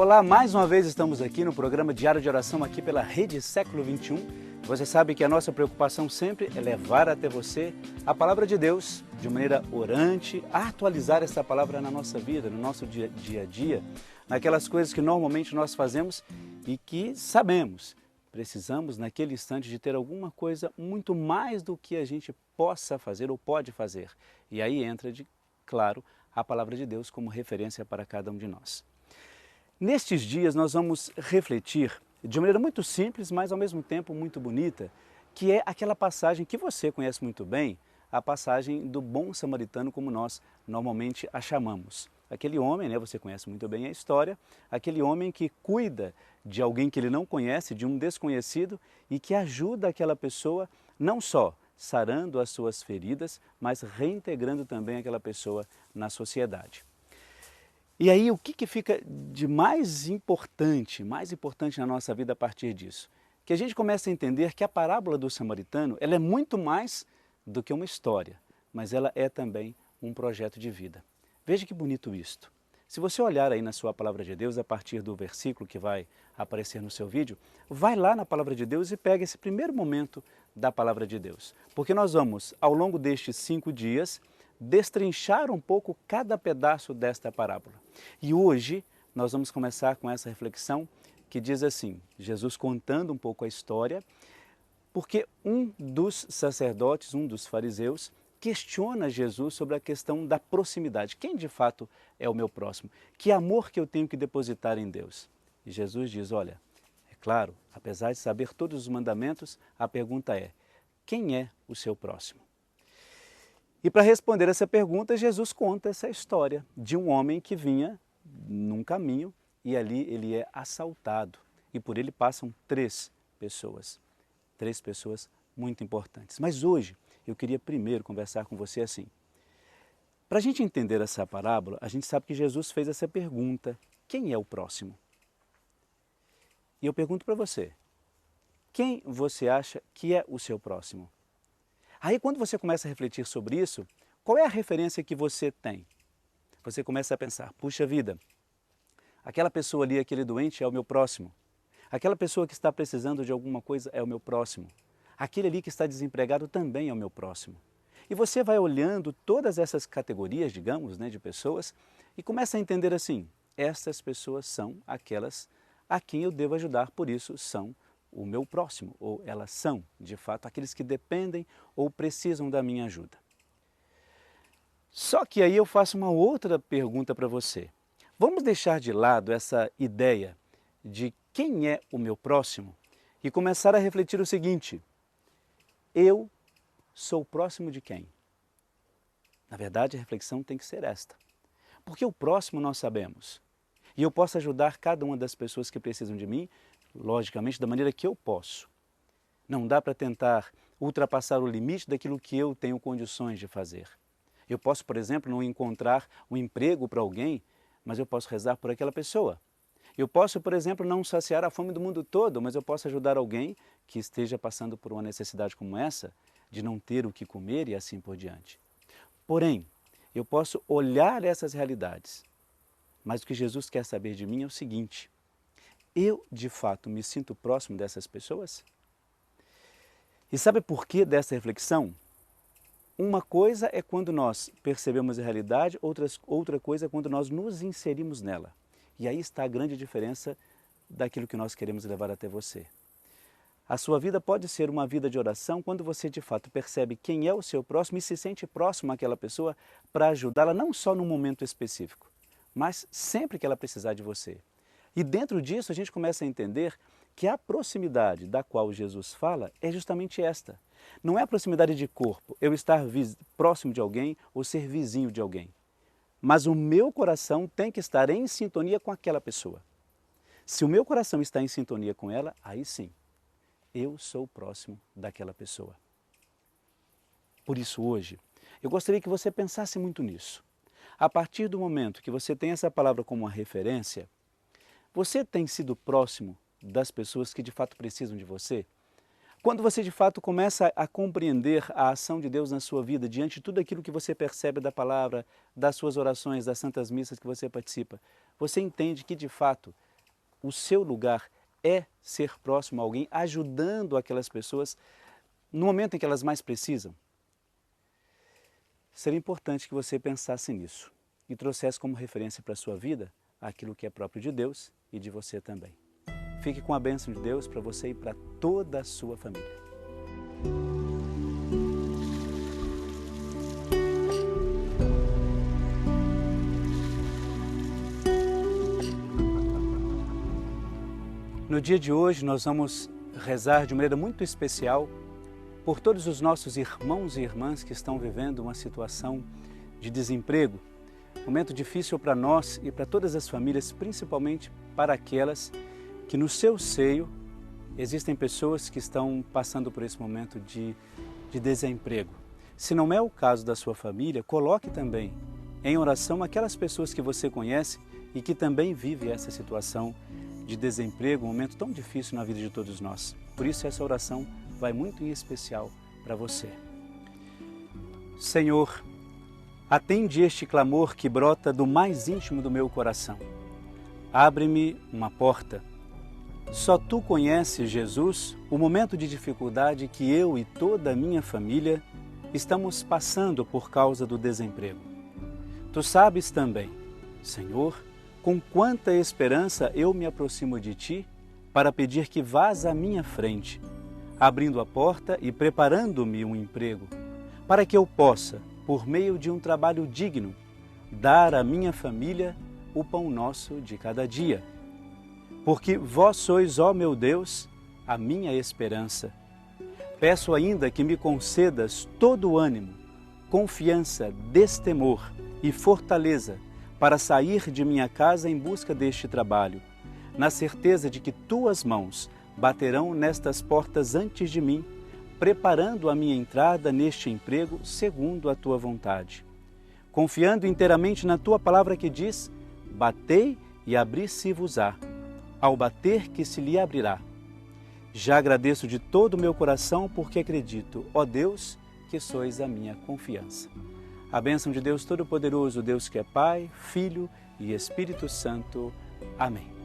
Olá, mais uma vez estamos aqui no programa Diário de Oração aqui pela Rede Século XXI. Você sabe que a nossa preocupação sempre é levar até você a Palavra de Deus de maneira orante, atualizar essa palavra na nossa vida, no nosso dia a dia, naquelas coisas que normalmente nós fazemos e que sabemos. Precisamos naquele instante de ter alguma coisa muito mais do que a gente possa fazer ou pode fazer. E aí entra, claro, a Palavra de Deus como referência para cada um de nós. Nestes dias nós vamos refletir de maneira muito simples, mas ao mesmo tempo muito bonita, que é aquela passagem que você conhece muito bem, a passagem do bom samaritano, como nós normalmente a chamamos. Aquele homem, você conhece muito bem a história, aquele homem que cuida de alguém que ele não conhece, de um desconhecido, e que ajuda aquela pessoa não só sarando as suas feridas, mas reintegrando também aquela pessoa na sociedade. E aí o que fica de mais importante na nossa vida a partir disso? Que a gente começa a entender que a parábola do samaritano, ela é muito mais do que uma história, mas ela é também um projeto de vida. Veja que bonito isto. Se você olhar aí na sua palavra de Deus, a partir do versículo que vai aparecer no seu vídeo, vai lá na palavra de Deus e pega esse primeiro momento da palavra de Deus. Porque nós vamos, ao longo destes 5 dias, destrinchar um pouco cada pedaço desta parábola. E hoje nós vamos começar com essa reflexão que diz assim, Jesus contando um pouco a história, porque um dos sacerdotes, um dos fariseus, questiona Jesus sobre a questão da proximidade. Quem de fato é o meu próximo? Que amor que eu tenho que depositar em Deus? E Jesus diz, olha, é claro, apesar de saber todos os mandamentos, a pergunta é, quem é o seu próximo? E para responder essa pergunta, Jesus conta essa história de um homem que vinha num caminho e ali ele é assaltado. E por ele passam 3 pessoas. 3 pessoas muito importantes. Mas hoje eu queria primeiro conversar com você assim. Para a gente entender essa parábola, a gente sabe que Jesus fez essa pergunta, quem é o próximo? E eu pergunto para você, quem você acha que é o seu próximo? Aí quando você começa a refletir sobre isso, qual é a referência que você tem? Você começa a pensar, puxa vida, aquela pessoa ali, aquele doente é o meu próximo. Aquela pessoa que está precisando de alguma coisa é o meu próximo. Aquele ali que está desempregado também é o meu próximo. E você vai olhando todas essas categorias, digamos, de pessoas e começa a entender assim, estas pessoas são aquelas a quem eu devo ajudar, por isso são o meu próximo, ou elas são, de fato, aqueles que dependem ou precisam da minha ajuda. Só que aí eu faço uma outra pergunta para você. Vamos deixar de lado essa ideia de quem é o meu próximo e começar a refletir o seguinte, eu sou próximo de quem? Na verdade, a reflexão tem que ser esta. Porque o próximo nós sabemos. E eu posso ajudar cada uma das pessoas que precisam de mim, logicamente, da maneira que eu posso. Não dá para tentar ultrapassar o limite daquilo que eu tenho condições de fazer. Eu posso, por exemplo, não encontrar um emprego para alguém, mas eu posso rezar por aquela pessoa. Eu posso, por exemplo, não saciar a fome do mundo todo, mas eu posso ajudar alguém que esteja passando por uma necessidade como essa, de não ter o que comer e assim por diante. Porém, eu posso olhar essas realidades, mas o que Jesus quer saber de mim é o seguinte, eu de fato me sinto próximo dessas pessoas? E sabe por que dessa reflexão? Uma coisa é quando nós percebemos a realidade, outra coisa é quando nós nos inserimos nela. E aí está a grande diferença daquilo que nós queremos levar até você. A sua vida pode ser uma vida de oração quando você de fato percebe quem é o seu próximo e se sente próximo àquela pessoa para ajudá-la não só num momento específico, mas sempre que ela precisar de você. E dentro disso a gente começa a entender que a proximidade da qual Jesus fala é justamente esta. Não é a proximidade de corpo, eu estar próximo de alguém ou ser vizinho de alguém. Mas o meu coração tem que estar em sintonia com aquela pessoa. Se o meu coração está em sintonia com ela, aí sim, eu sou próximo daquela pessoa. Por isso hoje, eu gostaria que você pensasse muito nisso. A partir do momento que você tem essa palavra como uma referência, você tem sido próximo das pessoas que de fato precisam de você? Quando você de fato começa a compreender a ação de Deus na sua vida, diante de tudo aquilo que você percebe da palavra, das suas orações, das santas missas que você participa, você entende que de fato o seu lugar é ser próximo a alguém, ajudando aquelas pessoas no momento em que elas mais precisam, seria importante que você pensasse nisso e trouxesse como referência para a sua vida aquilo que é próprio de Deus e de você também. Fique com a bênção de Deus para você e para toda a sua família. No dia de hoje nós vamos rezar de maneira muito especial por todos os nossos irmãos e irmãs que estão vivendo uma situação de desemprego, momento difícil para nós e para todas as famílias, principalmente para aquelas que no seu seio existem pessoas que estão passando por esse momento de desemprego. Se não é o caso da sua família, coloque também em oração aquelas pessoas que você conhece e que também vivem essa situação de desemprego, um momento tão difícil na vida de todos nós. Por isso essa oração vai muito em especial para você. Senhor, atende este clamor que brota do mais íntimo do meu coração. Abre-me uma porta. Só Tu conheces, Jesus, o momento de dificuldade que eu e toda a minha família estamos passando por causa do desemprego. Tu sabes também, Senhor, com quanta esperança eu me aproximo de Ti para pedir que vás à minha frente, abrindo a porta e preparando-me um emprego, para que eu possa, por meio de um trabalho digno, dar à minha família o pão nosso de cada dia. Porque vós sois, ó meu Deus, a minha esperança. Peço ainda que me concedas todo o ânimo, confiança, destemor e fortaleza para sair de minha casa em busca deste trabalho, na certeza de que Tuas mãos baterão nestas portas antes de mim, preparando a minha entrada neste emprego segundo a Tua vontade. Confiando inteiramente na Tua palavra que diz, batei e abrir-se-vos-á, ao bater que se lhe abrirá. Já agradeço de todo o meu coração porque acredito, ó Deus, que sois a minha confiança. A bênção de Deus Todo-Poderoso, Deus que é Pai, Filho e Espírito Santo. Amém.